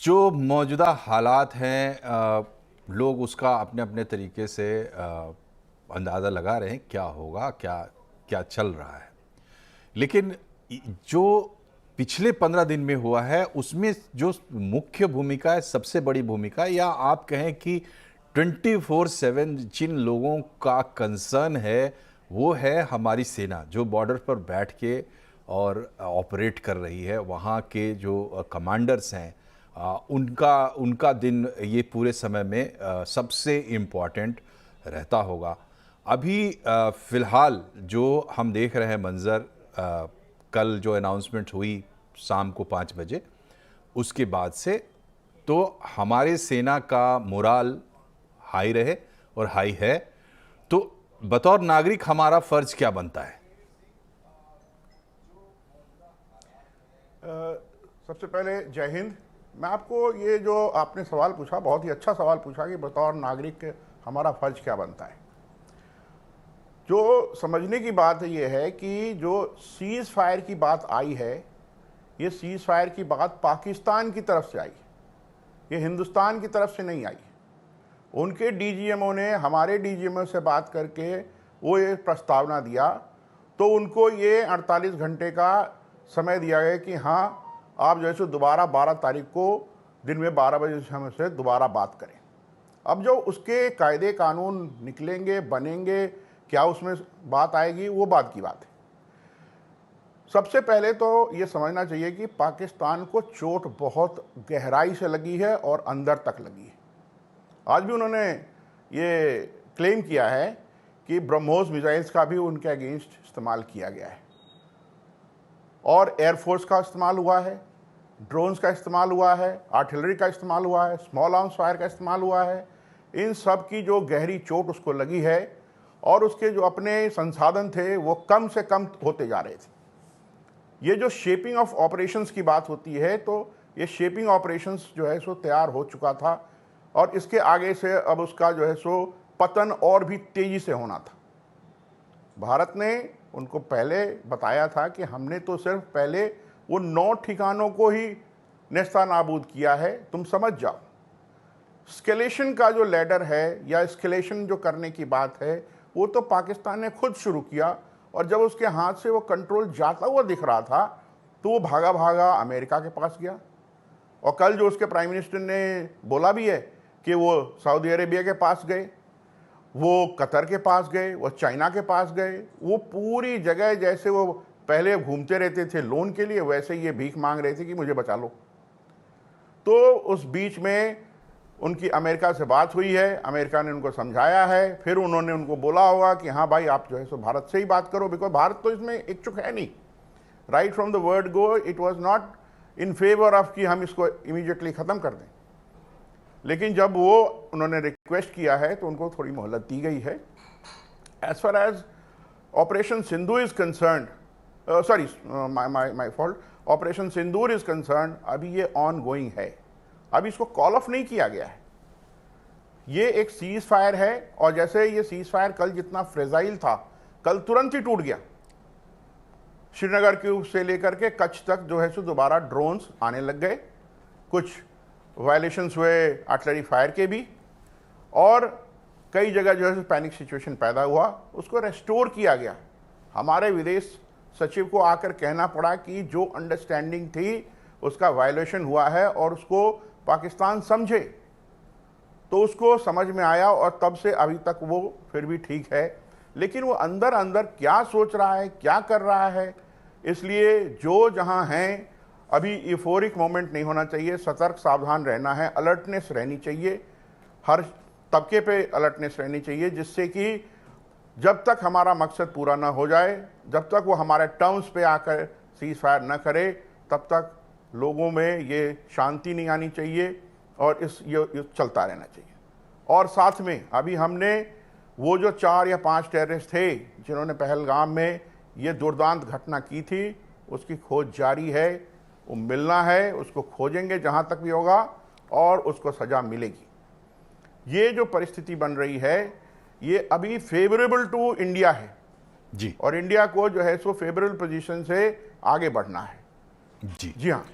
जो मौजूदा हालात हैं लोग उसका अपने अपने तरीके से अंदाज़ा लगा रहे हैं क्या होगा, क्या क्या चल रहा है। लेकिन जो पिछले 15 दिन में हुआ है उसमें जो मुख्य भूमिका है, सबसे बड़ी भूमिका, या आप कहें कि 24/7 जिन लोगों का कंसर्न है वो है हमारी सेना जो बॉर्डर पर बैठ के और ऑपरेट कर रही है। वहाँ के जो कमांडर्स हैं उनका उनका दिन ये पूरे समय में सबसे इम्पॉर्टेंट रहता होगा। अभी फ़िलहाल जो हम देख रहे हैं मंज़र, कल जो अनाउंसमेंट हुई शाम को 5 बजे, उसके बाद से तो हमारे सेना का मोराल हाई रहे और हाई है। तो बतौर नागरिक हमारा फ़र्ज़ क्या बनता है? सबसे पहले जय हिंद। मैं आपको ये जो आपने सवाल पूछा, बहुत ही अच्छा सवाल पूछा कि बतौर नागरिक हमारा फ़र्ज क्या बनता है। जो समझने की बात ये है कि जो सीज़ फायर की बात आई है, ये सीज़ फायर की बात पाकिस्तान की तरफ से आई, ये हिंदुस्तान की तरफ से नहीं आई। उनके डीजीएमओ ने हमारे डीजीएमओ से बात करके वो ये प्रस्तावना दिया, तो उनको ये 48 घंटे का समय दिया गया कि हाँ, आप जो है सो दोबारा 12 तारीख को दिन में 12 बजे से दोबारा बात करें। अब जो उसके कायदे कानून निकलेंगे, बनेंगे, क्या उसमें बात आएगी, वो बात की बात है। सबसे पहले तो ये समझना चाहिए कि पाकिस्तान को चोट बहुत गहराई से लगी है और अंदर तक लगी है। आज भी उन्होंने ये क्लेम किया है कि ब्रह्मोस मिसाइल्स का भी उनके अगेंस्ट इस्तेमाल किया गया है और एयरफोर्स का इस्तेमाल हुआ है, ड्रोन्स का इस्तेमाल हुआ है, आर्टिलरी का इस्तेमाल हुआ है, स्मॉल आर्म्स फायर का इस्तेमाल हुआ है। इन सब की जो गहरी चोट उसको लगी है और उसके जो अपने संसाधन थे वो कम से कम होते जा रहे थे। ये जो शेपिंग ऑफ ऑपरेशंस की बात होती है, तो ये शेपिंग ऑपरेशंस जो है सो तैयार हो चुका था और इसके आगे से अब उसका जो है सो पतन और भी तेज़ी से होना था। भारत ने उनको पहले बताया था कि हमने तो सिर्फ पहले वो 9 ठिकानों को ही नेस्ता नाबूद किया है, तुम समझ जाओ। स्केलेशन का जो लैडर है या स्केलेशन जो करने की बात है, वो तो पाकिस्तान ने खुद शुरू किया और जब उसके हाथ से वो कंट्रोल जाता हुआ दिख रहा था तो वो भागा भागा अमेरिका के पास गया। और कल जो उसके प्राइम मिनिस्टर ने बोला भी है कि वो सऊदी अरेबिया के पास गए, वो कतर के पास गए, वो चाइना के पास गए। वो पूरी जगह जैसे वो पहले घूमते रहते थे लोन के लिए, वैसे ये भीख मांग रहे थे कि मुझे बचा लो। तो उस बीच में उनकी अमेरिका से बात हुई है, अमेरिका ने उनको समझाया है, फिर उन्होंने उनको बोला होगा कि हाँ भाई आप जो है सो भारत से ही बात करो, बिकॉज भारत तो इसमें इच्छुक है नहीं। Right from the word go it was not in favour of कि हम इसको इमीडिएटली ख़त्म कर दें। लेकिन जब वो उन्होंने रिक्वेस्ट किया है तो उनको थोड़ी मोहलत दी गई है। As far as operation Sindoor is concern, sorry my fault, operation Sindoor is concern, अभी ये ऑन गोइंग है, अभी इसको कॉल ऑफ नहीं किया गया है। ये एक सीज फायर है और जैसे ये सीज फायर कल जितना फ्रेजाइल था, कल तुरंत ही टूट गया। श्रीनगर के से लेकर के कच्छ तक जो है सो दोबारा ड्रोन्स आने लग गए, कुछ वायलेशंस हुए आर्टिलरी फायर के भी, और कई जगह जो है पैनिक सिचुएशन पैदा हुआ, उसको रेस्टोर किया गया। हमारे विदेश सचिव को आकर कहना पड़ा कि जो अंडरस्टैंडिंग थी उसका वायलेशन हुआ है और उसको पाकिस्तान समझे, तो उसको समझ में आया और तब से अभी तक वो फिर भी ठीक है। लेकिन वो अंदर अंदर क्या सोच रहा है, क्या कर रहा है, इसलिए जो जहाँ हैं अभी यूफोरिक मोमेंट नहीं होना चाहिए, सतर्क सावधान रहना है, अलर्टनेस रहनी चाहिए, हर तबके पे अलर्टनेस रहनी चाहिए, जिससे कि जब तक हमारा मकसद पूरा ना हो जाए, जब तक वो हमारे टर्म्स पे आकर सीज फायर न करे, तब तक लोगों में ये शांति नहीं आनी चाहिए और ये चलता रहना चाहिए। और साथ में अभी हमने वो जो 4 या 5 टेररिस्ट थे जिन्होंने पहलगाम में ये दुर्दांत घटना की थी, उसकी खोज जारी है, वो मिलना है, उसको खोजेंगे जहाँ तक भी होगा और उसको सज़ा मिलेगी। ये जो परिस्थिति बन रही है ये अभी फेवरेबल टू इंडिया है जी, और इंडिया को जो है सो फेवरेबल पोजीशन से आगे बढ़ना है। जी, जी हाँ।